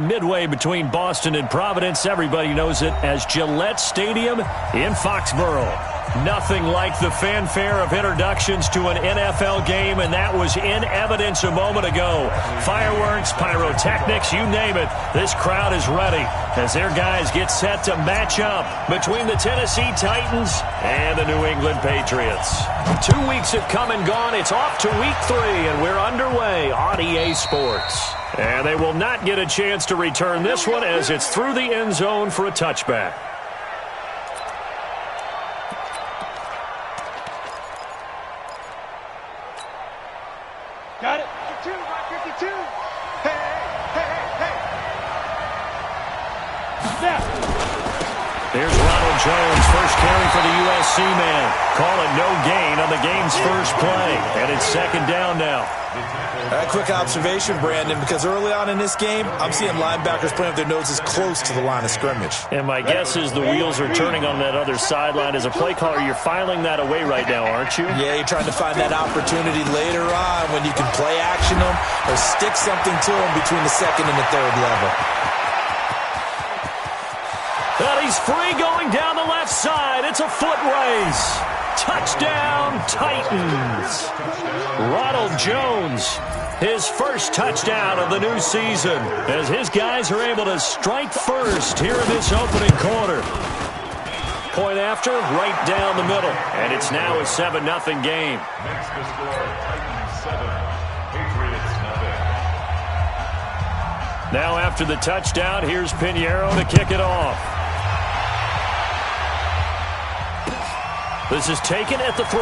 Midway between Boston and Providence, everybody knows it as Gillette Stadium in Foxborough. Nothing like the fanfare of introductions to an NFL game, and that was in evidence a moment ago. Fireworks, pyrotechnics, you name it. This crowd is ready as their guys get set to match up between the Tennessee Titans and the New England Patriots. 2 weeks have come and gone. It's off to week 3, and we're underway on EA Sports. And they will not get a chance to return this one as it's through the end zone for a touchback. Got it. 52, right 52. Hey, hey, hey, hey. Snap. Here's Ronald Jones, first carry for the USC man. Call it no gain on the game's first play. And it's second down now. A quick observation, Brandon, because early on in this game, I'm seeing linebackers playing with their noses close to the line of scrimmage. And my guess is the wheels are turning on that other sideline. As a play caller, you're filing that away right now, aren't you? Yeah, you're trying to find that opportunity later on when you can play action them or stick something to them between the second and the third level. Well, he's free going down the left side. It's a foot race. Touchdown, Titans. Ronald Jones, his first touchdown of the new season, as his guys are able to strike first here in this opening quarter. Point after, right down the middle. And it's now a 7-0 game. Next to score, Titans 7, Patriots nothing. Now after the touchdown, here's Pinheiro to kick it off. This is taken at the 3.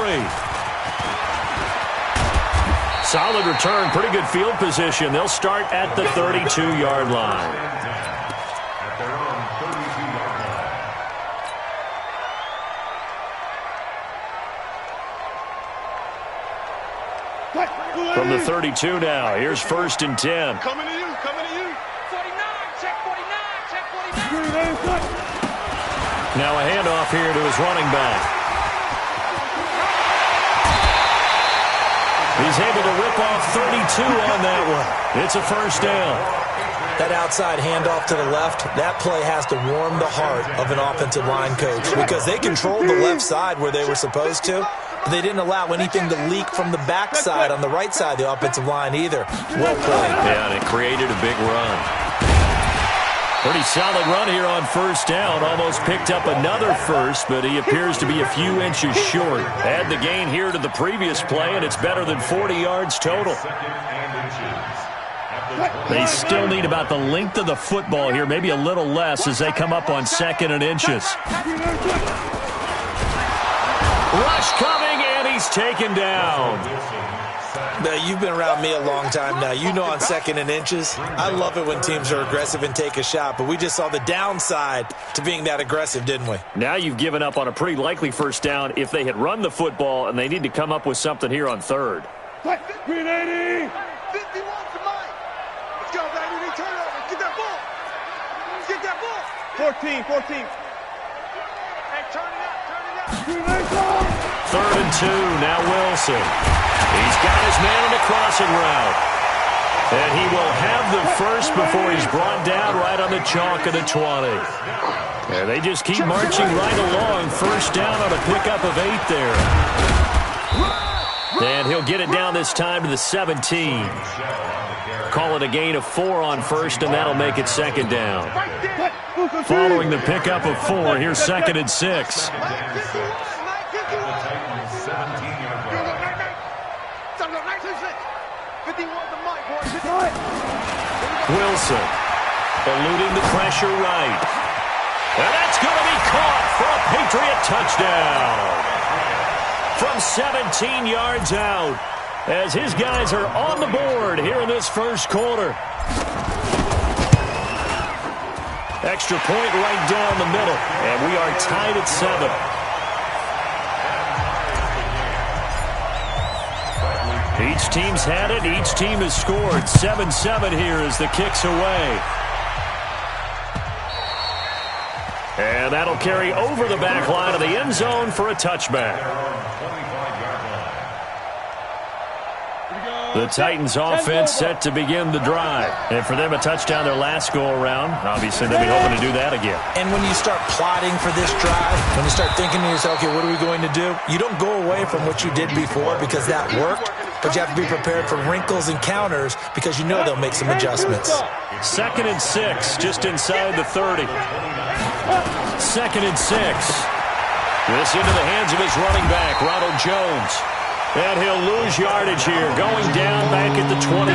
Solid return, pretty good field position. They'll start at the 32-yard line. At their own 32-yard line. From the 32 now, here's 1st and 10. Coming to you, coming to you. 49, check 49, check 49. Now a handoff here to his running back. He's able to rip off 32 on that one. It's a first down. That outside handoff to the left, that play has to warm the heart of an offensive line coach because they controlled the left side where they were supposed to. But they didn't allow anything to leak from the backside on the right side of the offensive line either. Well played. Yeah, and it created a big run. Pretty solid run here on first down. Almost picked up another first, but he appears to be a few inches short. Add the gain here to the previous play, and it's better than 40 yards total. They still need about the length of the football here, maybe a little less as they come up on 2nd and inches. Rush coming, and he's taken down. Now, you've been around me a long time now. You know on 2nd and inches, I love it when teams are aggressive and take a shot, but we just saw the downside to being that aggressive, didn't we? Now you've given up on a pretty likely first down if they had run the football, and they need to come up with something here on 3rd. Green 80. 51 to Mike. Let's go, baby. We turn over. Get that ball. Get that ball. 14. Hey, turn it up. 3rd and 2, now Wilson. He's got his man in the crossing route. And he will have the first before he's brought down right on the chalk of the 20. And they just keep marching right along. First down on a pickup of 8 there. And he'll get it down this time to the 17. Call it a gain of 4 on first, and that'll make it 2nd down. Following the pickup of 4, here's 2nd and 6. Wilson eluding the pressure right. And that's going to be caught for a Patriot touchdown. From 17 yards out as his guys are on the board here in this first quarter. Extra point right down the middle, and we are tied at 7. Each team's had it. Each team has scored. 7-7 here as the kick's away. And that'll carry over the back line of the end zone for a touchback. The Titans offense set to begin the drive. And for them, a touchdown their last go-around. Obviously, they'll be hoping to do that again. And when you start plotting for this drive, when you start thinking to yourself, okay, what are we going to do? You don't go away from what you did before because that worked, but you have to be prepared for wrinkles and counters because you know they'll make some adjustments. 2nd and 6, just inside the 30. 2nd and 6. This into the hands of his running back, Ronald Jones. And he'll lose yardage here, going down back at the 28.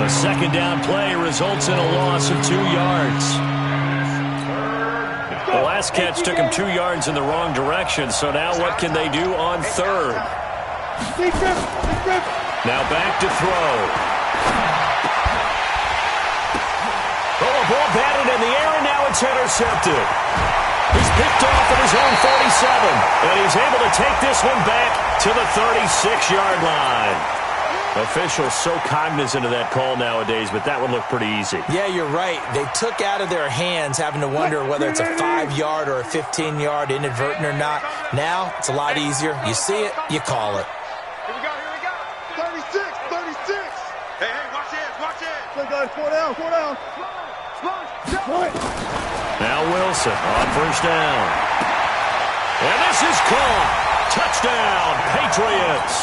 The 2nd down play results in a loss of 2 yards. The last catch took him 2 yards in the wrong direction, so now what can they do on 3rd? Now back to throw. Oh, a ball batted in the air, and now it's intercepted. He's picked off at his own 47, and he's able to take this one back to the 36-yard line. Officials so cognizant of that call nowadays, but that would look pretty easy. Yeah, you're right. They took out of their hands having to wonder whether it's a 5-yard or a 15-yard inadvertent or not. Now, it's a lot easier. You see it, you call it. Here we go. 36. Hey, watch it. 4 down. Now Wilson on 1st down. And this is caught. Touchdown, Patriots.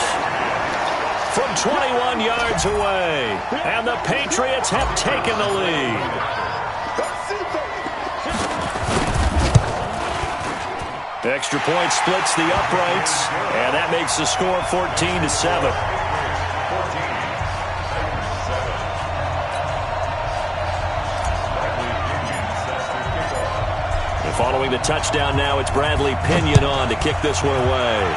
From 21 yards away. And the Patriots have taken the lead. Extra point splits the uprights. And that makes the score 14-7. Following the touchdown now, it's Bradley Pinion on to kick this one away.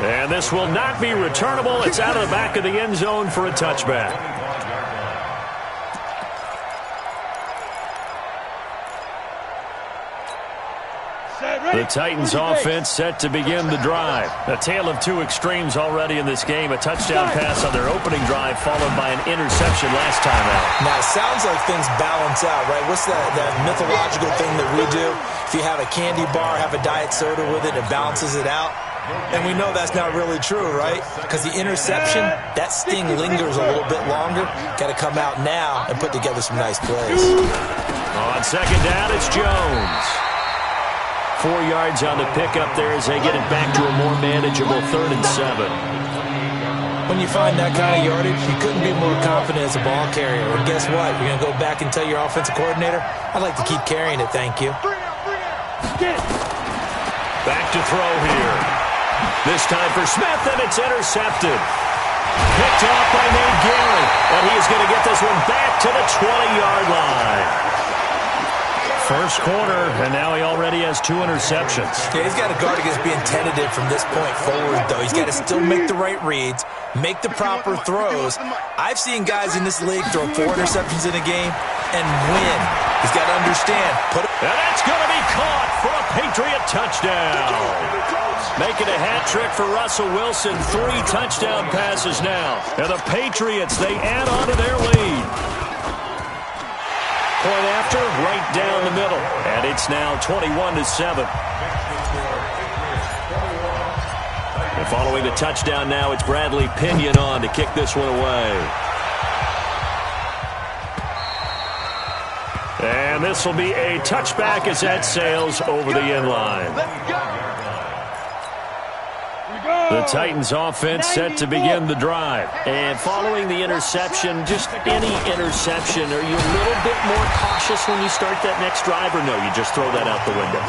And this will not be returnable. It's out of the back of the end zone for a touchback. The Titans offense set to begin the drive. A tale of 2 extremes already in this game. A touchdown pass on their opening drive followed by an interception last time out. Now, it sounds like things balance out, right? What's that mythological thing that we do? If you have a candy bar, have a diet soda with it, it balances it out. And we know that's not really true, right? Because the interception, that sting lingers a little bit longer. Got to come out now and put together some nice plays. On 2nd down, it's Jones. 4 yards on the pickup there as they get it back to a more manageable 3rd and 7. When you find that kind of yardage, you couldn't be more confident as a ball carrier. And guess what? You're going to go back and tell your offensive coordinator, I'd like to keep carrying it, thank you. Back to throw here. This time for Smith, and it's intercepted. Picked off by Nate Gary, and he is going to get this one back to the 20-yard line. First quarter, and now he already has 2 interceptions. Yeah, he's got to guard against being tentative from this point forward, though. He's got to still make the right reads, make the proper throws. I've seen guys in this league throw 4 interceptions in a game and win. He's got to understand. And that's going to be caught for a Patriot touchdown. Making a hat trick for Russell Wilson. 3 touchdown passes now. And the Patriots, they add on to their lead. Point after, right down the middle. And it's now 21-7. And following the touchdown now, it's Bradley Pinion on to kick this one away. And this will be a touchback as that sails over the end line. The Titans offense set to begin the drive. And following the interception, just any interception, are you a little bit more cautious when you start that next drive, or no, you just throw that out the window?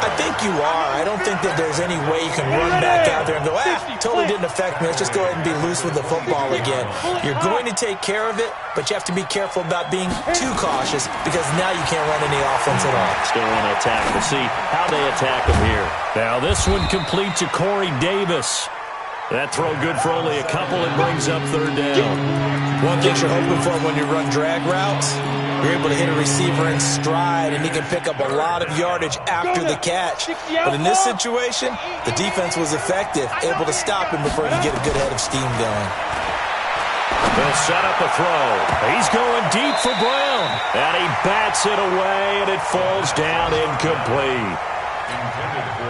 I think you are. I don't think that there's any way you can run back out there and go, totally didn't affect me. Let's just go ahead and be loose with the football again. You're going to take care of it, but you have to be careful about being too cautious because now you can't run any offense at all. Still want to attack. We'll see how they attack him here. Now this one complete to Corey Davis. That throw good for only a couple and brings up 3rd down. One thing you're hoping for when you run drag routes, you're able to hit a receiver in stride, and he can pick up a lot of yardage after the catch. But in this situation, the defense was effective, able to stop him before he could get a good head of steam going. They'll set up a throw. He's going deep for Brown. And he bats it away, and it falls down incomplete.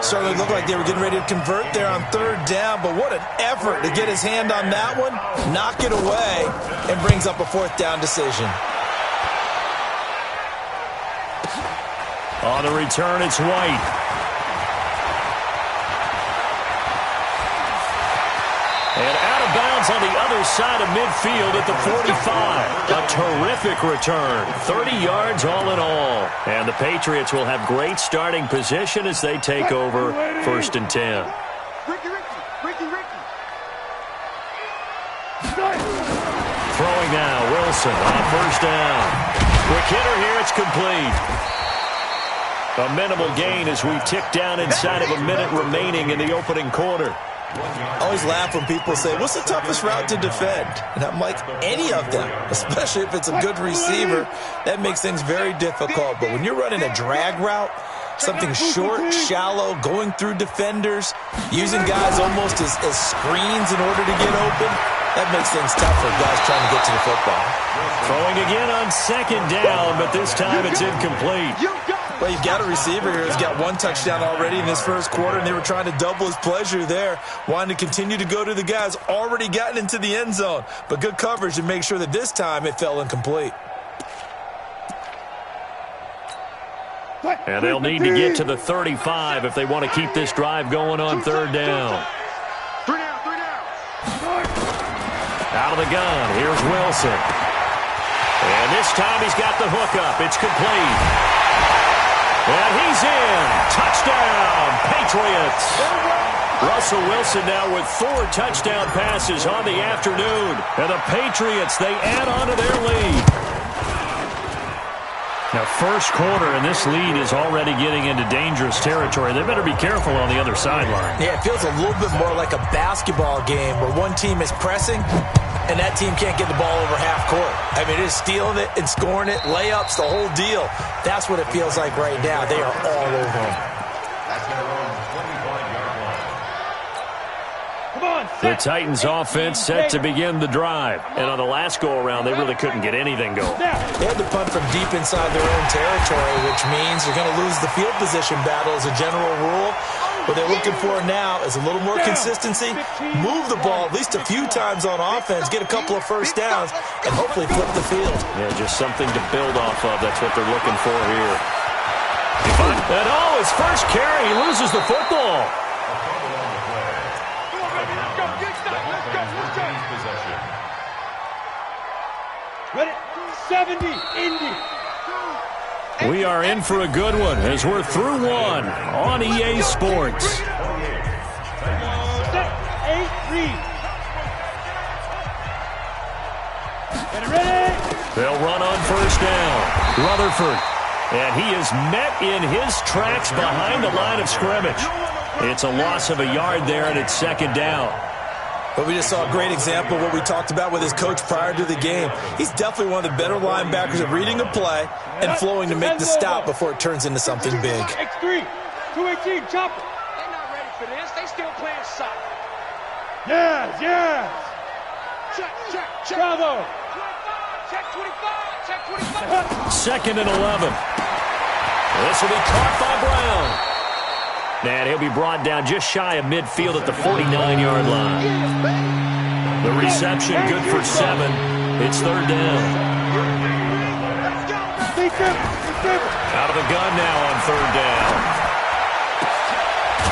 Certainly looked like they were getting ready to convert there on third down, but what an effort to get his hand on that one, knock it away, and brings up a fourth down decision. On the return, it's White. And out of bounds on the other side of midfield at the 45. A terrific return. 30 yards all in all. And the Patriots will have great starting position as they take over 1st and 10. Throwing now, Wilson on 1st down. Quick hitter here, it's complete. A minimal gain as we tick down inside of a minute remaining in the opening quarter. I always laugh when people say, what's the toughest route to defend? And I'm like, any of them, especially if it's a good receiver. That makes things very difficult. But when you're running a drag route, something short, shallow, going through defenders, using guys almost as screens in order to get open, that makes things tough for guys trying to get to the football. Throwing again on 2nd down, but this time it's incomplete. Well, you've got a receiver here who's got 1 touchdown already in this first quarter, and they were trying to double his pleasure there, wanting to continue to go to the guys already gotten into the end zone. But good coverage to make sure that this time it fell incomplete. And they'll need to get to the 35 if they want to keep this drive going on 3rd down. 3 down. Out of the gun, here's Wilson. And this time he's got the hookup. It's complete. And he's in. Touchdown, Patriots. Russell Wilson now with 4 touchdown passes on the afternoon. And the Patriots, they add on to their lead. Now, first quarter, and this lead is already getting into dangerous territory. They better be careful on the other sideline. Yeah, it feels a little bit more like a basketball game where one team is pressing and that team can't get the ball over half court. I mean, it is stealing it and scoring it, layups, the whole deal. That's what it feels like right now. They are all over them. The Titans offense set to begin the drive. And on the last go-around, they really couldn't get anything going. They had to punt from deep inside their own territory, which means they're going to lose the field position battle as a general rule. What they're looking for now is a little more consistency, move the ball at least a few times on offense, get a couple of first downs, and hopefully flip the field. Yeah, just something to build off of. That's what they're looking for here. And his first carry, he loses the football. Ready? 70, Indy. We are in for a good one as we're through one on EA Sports. Set, 8-3. Get it ready. They'll run on 1st down. Rutherford. And he is met in his tracks behind the line of scrimmage. It's a loss of a yard there, and it's 2nd down. But we just saw a great example of what we talked about with his coach prior to the game. He's definitely one of the better linebackers at reading a play and flowing to make the stop before it turns into something big. X3, 218, chopper. They're not ready for this. They still playing soccer. Yes. Check. Bravo. 25, check 25, check 25. 2nd and 11. This will be caught by Brown. And he'll be brought down just shy of midfield at the 49-yard line. The reception good for 7. It's 3rd down. Out of the gun now on 3rd down.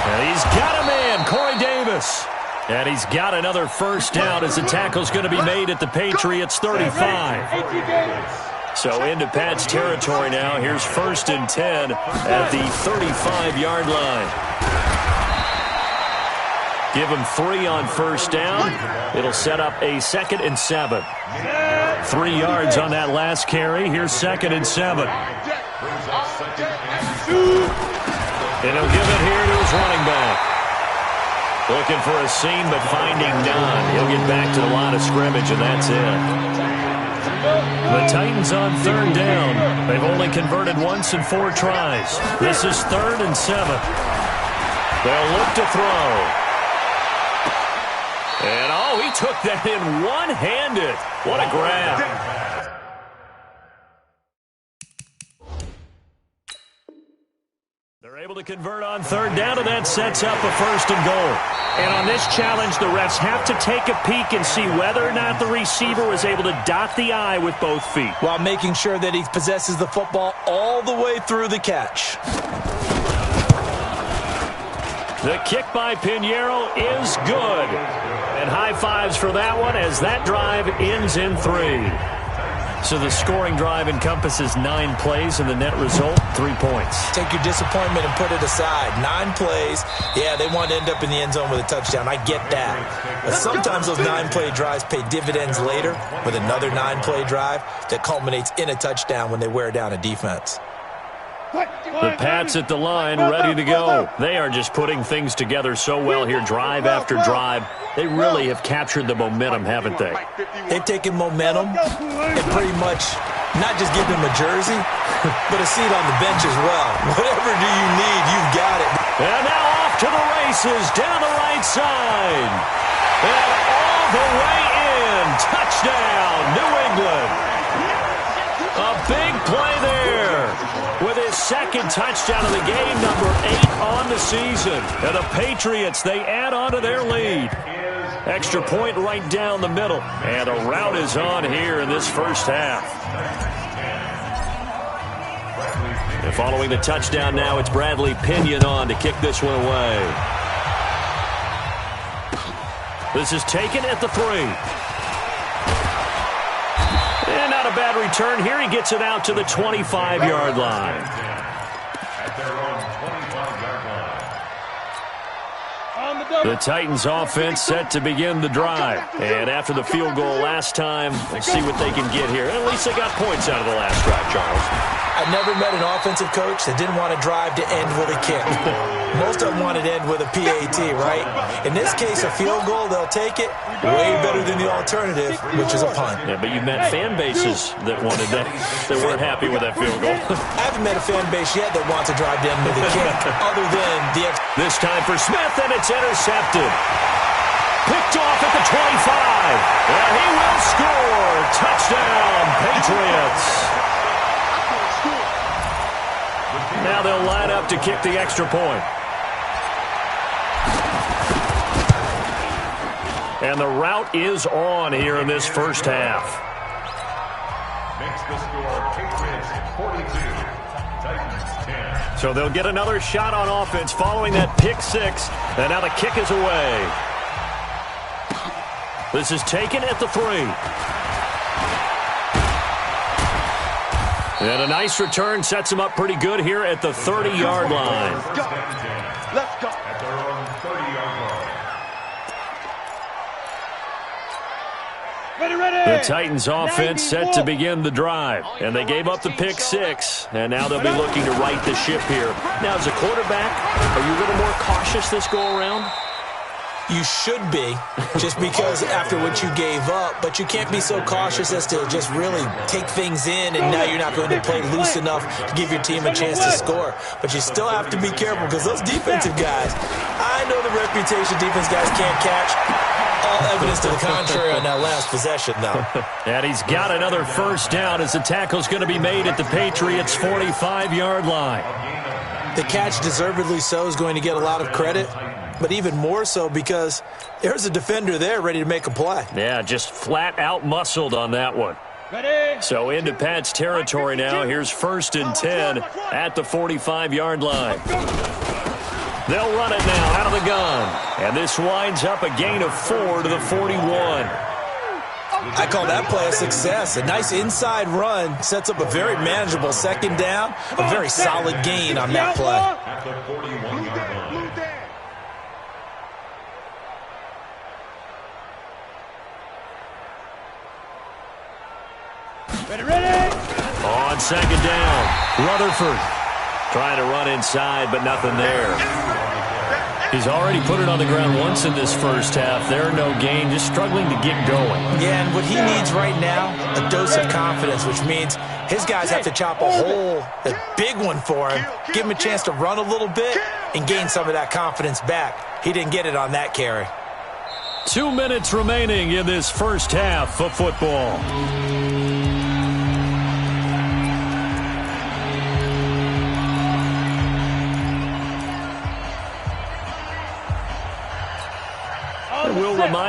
And he's got a man, Corey Davis. And he's got another first down as the tackle's going to be made at the Patriots 35. So into Pat's territory now. Here's 1st and 10 at the 35-yard line. Give him 3 on 1st down. It'll set up a 2nd and 7. 3 yards on that last carry. Here's 2nd and 7. And he'll give it here to his running back. Looking for a seam, but finding none. He'll get back to the line of scrimmage, and that's it. The Titans on 3rd down. They've only converted once in 4 tries. This is 3rd and 7. They'll look to throw. And, he took that in one-handed. What a grab. They're able to convert on third down, and that sets up a 1st and goal. And on this challenge, the refs have to take a peek and see whether or not the receiver was able to dot the I with both feet, while making sure that he possesses the football all the way through the catch. The kick by Pinheiro is good. And high fives for that one as that drive ends in 3. So the scoring drive encompasses 9 plays, and the net result, 3 points. Take your disappointment and put it aside. 9 plays. Yeah, they want to end up in the end zone with a touchdown. I get that. But sometimes those 9-play drives pay dividends later with another 9-play drive that culminates in a touchdown when they wear down a defense. The Pats at the line, ready to go. They are just putting things together so well here, drive after drive. They really have captured the momentum, haven't they? They've taken momentum and pretty much not just give them a jersey, but a seat on the bench as well. Whatever do you need, you've got it. And now off to the races, down the right side. And all the way in. Touchdown, New England. A big play there. With his 2nd touchdown of the game, number 8 on the season. And the Patriots, they add on to their lead. Extra point right down the middle. And a rout is on here in this first half. And following the touchdown now, it's Bradley Pinion on to kick this one away. This is taken at the 3. And not a bad return here. He gets it out to the 25-yard line. At their own 25-yard line. The Titans offense set to begin the drive. And after the field goal last time, we'll see what they can get here. At least they got points out of the last drive, Charles. I've never met an offensive coach that didn't want to drive to end with a kick. Most of them wanted to end with a PAT, right? In this case, a field goal, they'll take it. Way better than the alternative, which is a punt. Yeah, but you've met fan bases that wanted that, that weren't happy with that field goal. I haven't met a fan base yet that wants to drive to end with a kick, other than the This time for Smith, and it's intercepted. Picked off at the 25. And he will score. Touchdown, Patriots. Now they'll line up to kick the extra point. And the rout is on here in this first half. Makes the score Patriots 42, Titans 10. So they'll get another shot on offense following that pick 6. And now the kick is away. This is taken at the 3. And a nice return sets him up pretty good here at the 30-yard line. Let's go. At their own 30-yard line. The Titans offense set to begin the drive. And they gave up the pick 6. And now they'll be looking to right the ship here. Now, as a quarterback, are you a little more cautious this go-around? You should be, just because after what you gave up, but you can't be so cautious as to just really take things in, and now you're not going to play loose enough to give your team a chance to score. But you still have to be careful, because those defensive guys, I know the reputation defense guys can't catch. All evidence to the contrary on that last possession, though. And he's got another first down as the tackle's going to be made at the Patriots' 45-yard line. The catch, deservedly so, is going to get a lot of credit. But even more so because there's a defender there ready to make a play. Yeah, just flat out muscled on that one. So into Pat's territory now. Here's 1st and 10 at the 45-yard line. They'll run it now out of the gun. And this winds up a gain of 4 to the 41. I call that play a success. A nice inside run sets up a very manageable 2nd down. A very solid gain on that play. At the 41-yard line. On 2nd down, Rutherford trying to run inside, but nothing there. He's already put it on the ground once in this first half. There, no gain, just struggling to get going. Yeah, and what he needs right now, a dose of confidence, which means his guys have to chop a hole, a big one for him, give him a chance to run a little bit and gain some of that confidence back. He didn't get it on that carry. 2 minutes remaining in this first half of football.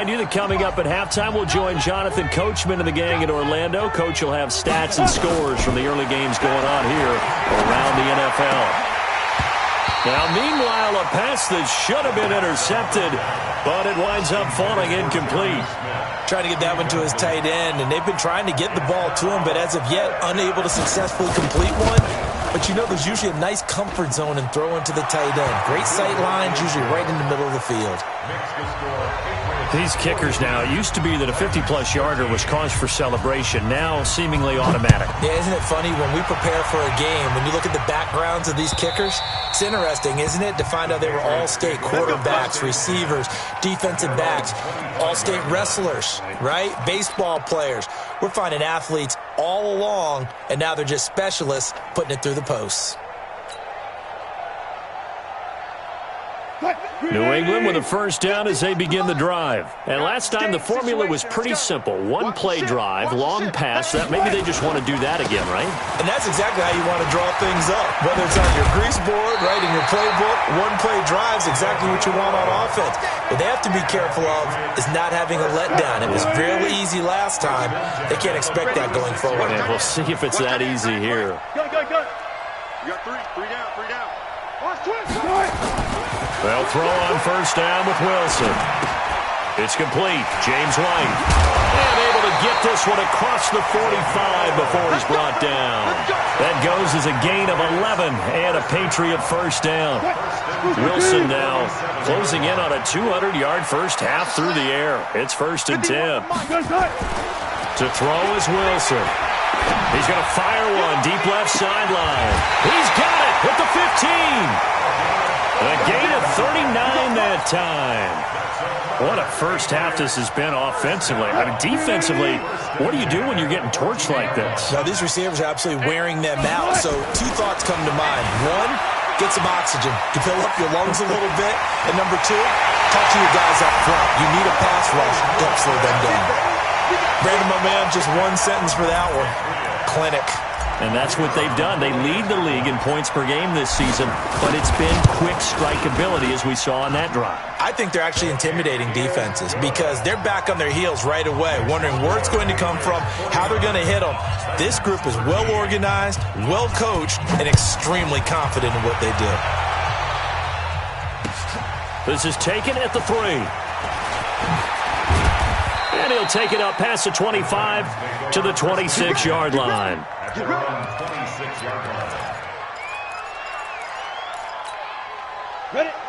remind you that coming up at halftime, we'll join Jonathan Coachman and the gang in Orlando. Coach will have stats and scores from the early games going on here around the NFL. Now, meanwhile, a pass that should have been intercepted, but it winds up falling incomplete. Trying to get that one to his tight end, and they've been trying to get the ball to him, but as of yet, unable to successfully complete one. But you know, there's usually a nice comfort zone in throwing to the tight end. Great sight lines, usually right in the middle of the field. These kickers now, it used to be that a 50-plus yarder was cause for celebration, now seemingly automatic. Yeah, isn't it funny when we prepare for a game, when you look at the backgrounds of these kickers, it's interesting, isn't it, to find out they were all-state quarterbacks, receivers, defensive backs, all-state wrestlers, right? Baseball players. We're finding athletes all along, and now they're just specialists putting it through the posts. New England with a first down as they begin the drive. And last time the formula was pretty simple. One-play drive, long pass. That maybe they just want to do that again, right? And that's exactly how you want to draw things up. Whether it's on your grease board, right, in your playbook, one-play drive is exactly what you want on offense. What they have to be careful of is not having a letdown. It was fairly easy last time. They can't expect that going forward. And we'll see if it's that easy here. Go. You got three down. Watch twist. They'll throw on first down with Wilson. It's complete. James White. And able to get this one across the 45 before he's brought down. That goes as a gain of 11 and a Patriot first down. Wilson now closing in on a 200-yard first half through the air. It's 1st and 10. To throw is Wilson. He's going to fire one deep left sideline. He's got it at the 15. A gain of 39 that time. What a first half this has been offensively. I mean, defensively, what do you do when you're getting torched like this? Now, these receivers are absolutely wearing them out. So, two thoughts come to mind. One, get some oxygen to fill up your lungs a little bit. And number two, talk to your guys up front. You need a pass rush to help slow them down. Brandon, my man, just one sentence for that one. Clinic. And that's what they've done. They lead the league in points per game this season, but it's been quick strike ability as we saw on that drive. I think they're actually intimidating defenses because they're back on their heels right away, wondering where it's going to come from, how they're going to hit them. This group is well organized, well coached, and extremely confident in what they do. This is taken at the 3. And he'll take it up past the 25 to the 26-yard line.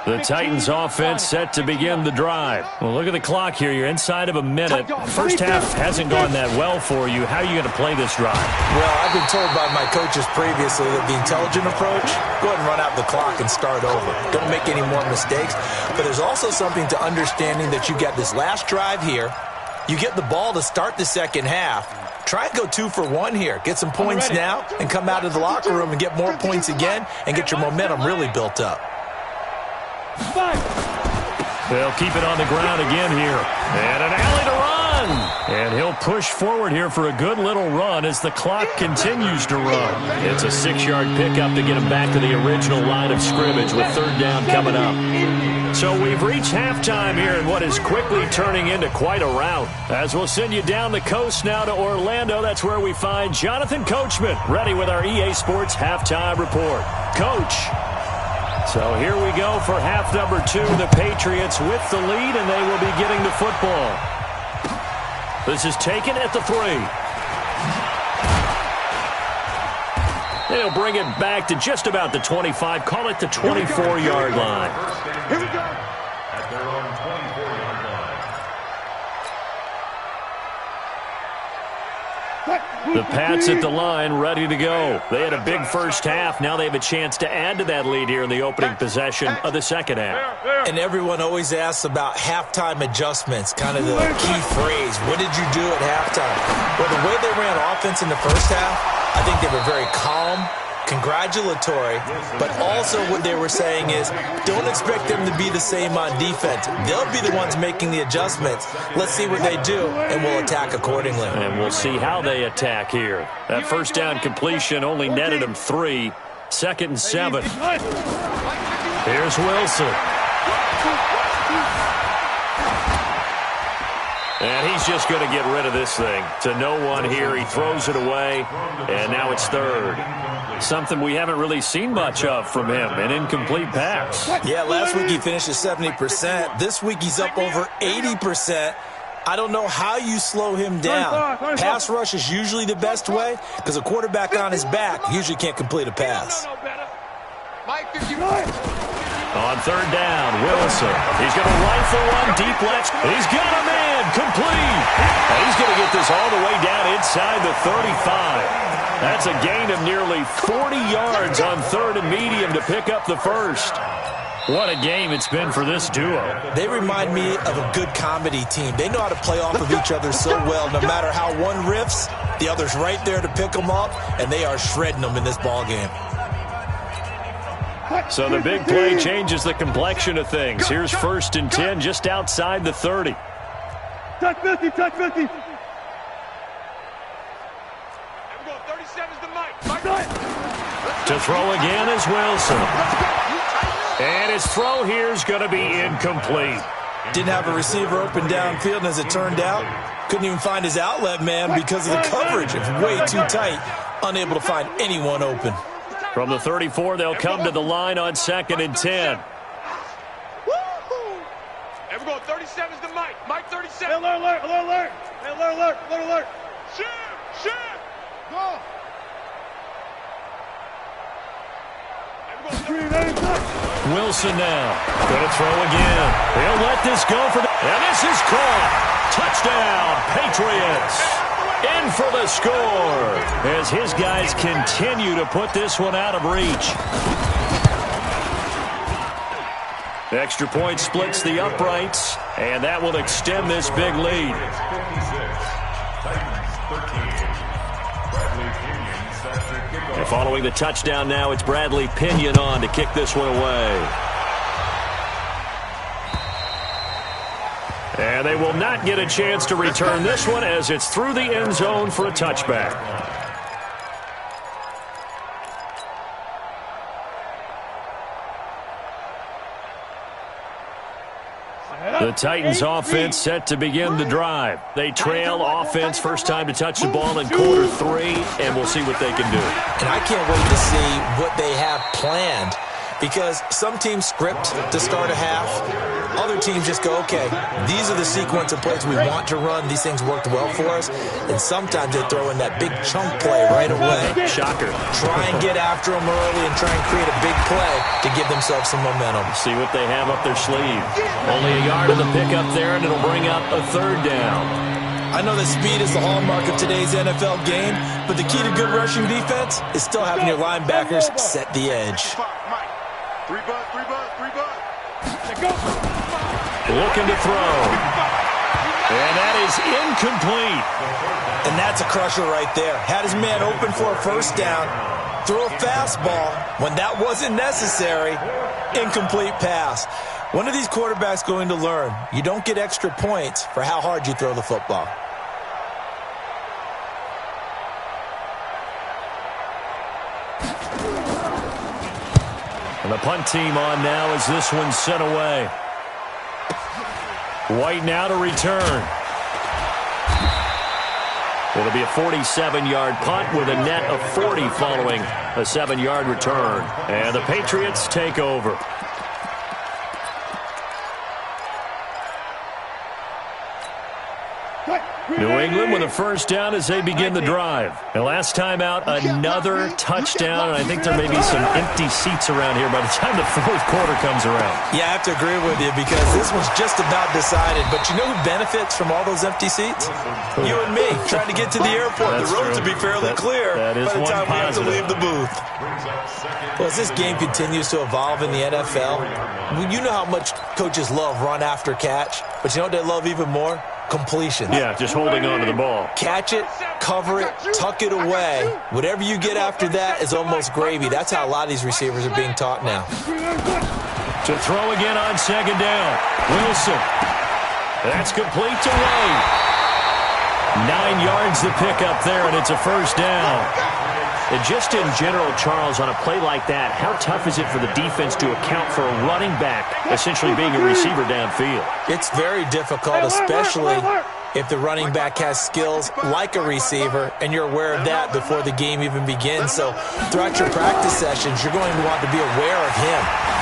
The Titans offense set to begin the drive. Well, look at the clock here. You're inside of a minute. First half hasn't gone that well for you. How are you going to play this drive? Well, I've been told by my coaches previously that the intelligent approach, go ahead and run out the clock and start over. Don't make any more mistakes. But there's also something to understanding that you got this last drive here. You get the ball to start the second half. Try and go 2 for 1 here. Get some points now and come out of the locker room and get more points again and get your momentum really built up. They'll keep it on the ground again here. And an alley to run. And he'll push forward here for a good little run as the clock continues to run. It's a 6-yard pickup to get him back to the original line of scrimmage with 3rd down coming up. So we've reached halftime here in what is quickly turning into quite a rout. As we'll send you down the coast now to Orlando, that's where we find Jonathan Coachman, ready with our EA Sports Halftime Report. Coach. So here we go for half number 2. The Patriots with the lead, and they will be getting the football. This is taken at the 3. They'll bring it back to just about the 25. Call it the 24-yard line. Here we go. At their own 24-yard line. The Pats at the line, ready to go. They had a big first half. Now they have a chance to add to that lead here in the opening possession of the second half. And everyone always asks about halftime adjustments, kind of the key phrase. What did you do at halftime? Well, the way they ran offense in the first half, I think they were very calm, congratulatory, but also what they were saying is don't expect them to be the same on defense. They'll be the ones making the adjustments. Let's see what they do, and we'll attack accordingly. And we'll see how they attack here. That first down completion only netted them 3. 2nd and 7. Here's Wilson. And he's just going to get rid of this thing. To no one here. He throws it away, and now it's third. Something we haven't really seen much of from him, an incomplete pass. Yeah, last week he finished at 70%. This week he's up over 80%. I don't know how you slow him down. Pass rush is usually the best way because a quarterback on his back usually can't complete a pass. On third down, Wilson. He's going to rifle one deep left. He's got a man complete. And he's going to get this all the way down inside the 35. That's a gain of nearly 40 yards on third and medium to pick up the first. What a game it's been for this duo. They remind me of a good comedy team. They know how to play off of each other so well. No matter how one riffs, the other's right there to pick them up, and they are shredding them in this ball game. So the big play changes the complexion of things. Here's 1st and 10 just outside the 30. Touch 50, touch 50. To throw again is Wilson. And his throw here is going to be incomplete. Didn't have a receiver open downfield, and as it turned out, couldn't even find his outlet man because of the coverage. It's way too tight, unable to find anyone open. From the 34, they'll come to the line on 2nd and 10. Ever go 37 is the Mike. Mike 37. Alert, alert, alert, alert, alert, alert, alert. Shoot. Go. Wilson now. Going to throw again. He'll let this go for the... And this is caught. Touchdown, Patriots. In for the score as his guys continue to put this one out of reach. The extra point splits the uprights, and that will extend this big lead. And following the touchdown now, it's Bradley Pinion on to kick this one away. And they will not get a chance to return this one as it's through the end zone for a touchback. The Titans offense set to begin the drive. They trail offense first time to touch the ball in quarter 3, and we'll see what they can do. And I can't wait to see what they have planned because some teams script to start a half. Other teams just go, okay, these are the sequence of plays we want to run. These things worked well for us. And sometimes they throw in that big chunk play right away. Shocker. Try and get after them early and try and create a big play to give themselves some momentum. See what they have up their sleeve. Only a yard of the pickup there, and it'll bring up a third down. I know that speed is the hallmark of today's NFL game, but the key to good rushing defense is still having your linebackers set the edge. Looking to throw. And that is incomplete. And that's a crusher right there. Had his man open for a first down. Throw a fastball when that wasn't necessary. Incomplete pass. When are these quarterbacks going to learn? You don't get extra points for how hard you throw the football. And the punt team on now as this one's sent away. White now to return. It'll be a 47-yard punt with a net of 40 following a 7-yard return. And the Patriots take over. New England with a first down as they begin the drive. And last time out, another touchdown. And I think there may be some empty seats around here by the time the fourth quarter comes around. Yeah, I have to agree with you because this one's just about decided. But you know who benefits from all those empty seats? You and me, trying to get to the airport. The roads will be fairly clear by the time we have to leave the booth. Well, as this game continues to evolve in the NFL, you know how much coaches love run after catch. But you know what they love even more? Completions. Yeah, just holding on to the ball. Catch it, cover it, tuck it away. Whatever you get after that is almost gravy. That's how a lot of these receivers are being taught now. To throw again on second down. Wilson. That's complete to White. 9 yards to pick up there, and it's a first down. And just in general, Charles, on a play like that, how tough is it for the defense to account for a running back essentially being a receiver downfield? It's very difficult, especially if the running back has skills like a receiver, and you're aware of that before the game even begins. So throughout your practice sessions, you're going to want to be aware of him.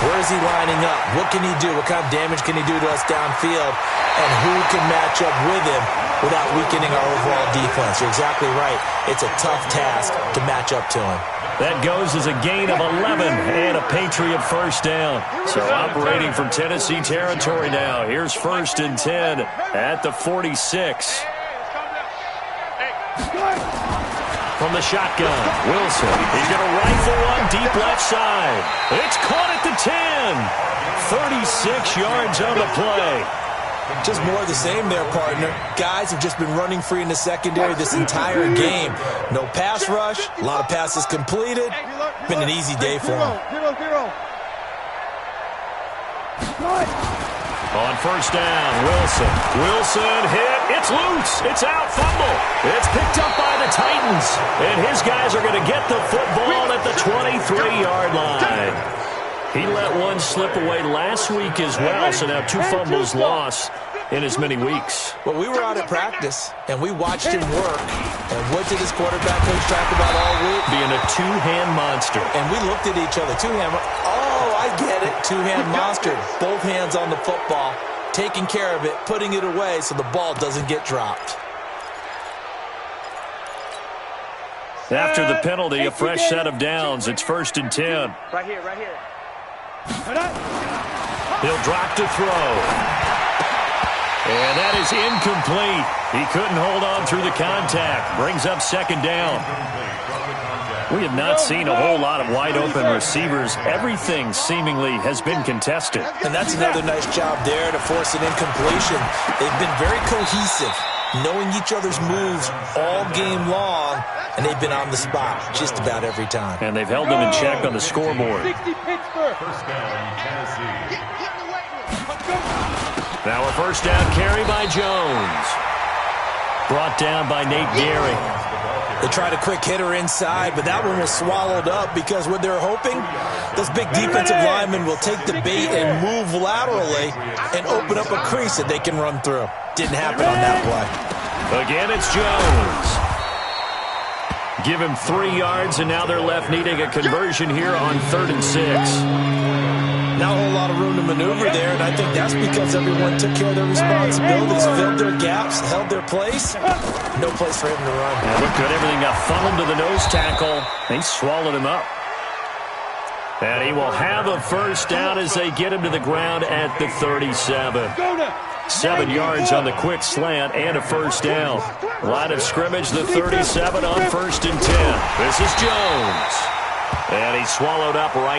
Where is he lining up? What can he do? What kind of damage can he do to us downfield? And who can match up with him without weakening our overall defense? You're exactly right. It's a tough task to match up to him. That goes as a gain of 11 and a Patriot first down. So operating from Tennessee territory now. Here's 1st and 10 at the 46. From the shotgun, Wilson. He's going to rifle one deep left side. It's caught at the 10. 36 yards on the play. Just more of the same there, partner. Guys have just been running free in the secondary this entire game. No pass rush, a lot of passes completed. Been an easy day for them. On 1st down, Wilson. Wilson hit. It's loose. It's out. Fumble. It's picked up by the Titans. And his guys are going to get the football at the 23-yard line. He let one slip away last week as well, so now 2 fumbles lost in as many weeks. Well, we were out at practice, and we watched him work. And what did his quarterback coach talk about all week? Being a 2-hand monster. And we looked at each other. 2-hand. Oh, I get it. 2-hand monster. Both hands on the football, taking care of it, putting it away so the ball doesn't get dropped. After the penalty, a fresh set of downs. It's 1st and 10. Right here, right here. He'll drop to throw. And that is incomplete. He couldn't hold on through the contact. Brings up 2nd down. We have not seen a whole lot of wide-open receivers. Everything seemingly has been contested. And that's another nice job there to force an incompletion. They've been very cohesive, knowing each other's moves all game long, and they've been on the spot just about every time. And they've held them in check on the scoreboard. 60 Pittsburgh. First down, Tennessee. Now a 1st down carry by Jones. Brought down by Nate Gehring. They tried a quick hitter inside, but that one was swallowed up because what they're hoping, those big defensive linemen will take the bait and move laterally and open up a crease that they can run through. Didn't happen on that play. Again, it's Jones. Give him 3 yards, and now they're left needing a conversion here on 3rd and 6. Not a whole lot of room to maneuver there, and I think that's because everyone took care of their responsibilities, filled their gaps, held their place. No place for him to run. Yeah, look good. Everything got funneled to the nose tackle. They swallowed him up. And he will have a 1st down as they get him to the ground at the 37. 7 yards on the quick slant and a 1st down. Line of scrimmage, the 37 on 1st and 10. This is Jones. And he swallowed up right